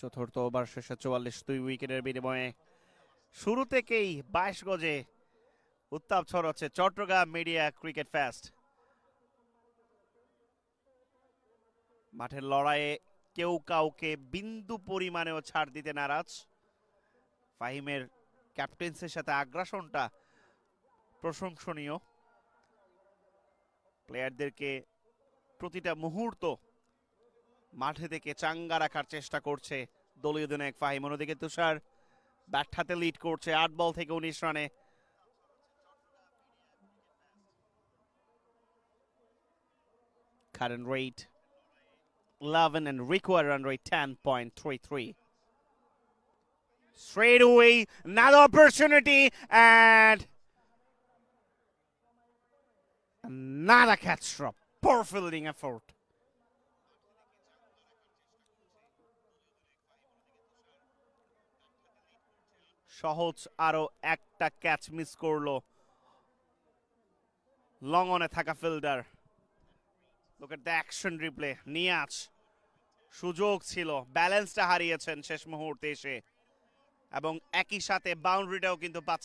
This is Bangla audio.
চতুর্থ ওভার শেষে 44 উইকেটের বিনিময়ে শুরু থেকেই 22 গজে উত্তাপ ছড়াচ্ছে চট্টগ্রাম মিডিয়া ক্রিকেট ফেস্ট। মাঠের লড়াইয়ে কেউ কাউকে বিন্দু পরিমাণেও ছাড় দিতে নারাজ। ফাহিমের ক্যাপ্টেন্সির সাথে আগ্রাসনটা প্রশংসনীয়। প্লেয়ারদেরকে প্রতিটা মুহূর্ত মাঠে থেকে চাঙ্গা রাখার চেষ্টা করছে দলীয় অধিনায়ক ফাহিম। অন্যদিকে তুষার ব্যাট হাতে লিড করছে 8 বল থেকে 19 রানে। Current rate 11 and required run rate 10.33. Straight away, another opportunity and another catch drop. Poor fielding effort. সহজ আরো একটা ক্যাচ মিস করলো লং অনে থাকা fielder. Look at the action replay. Niaz সুযোগ ছিল, ব্যালেন্সটা হারিয়েছেন শেষ মুহূর্তে এসে এবং একই সাথে বাউন্ডারিটাও কিন্তু পাচ্ছে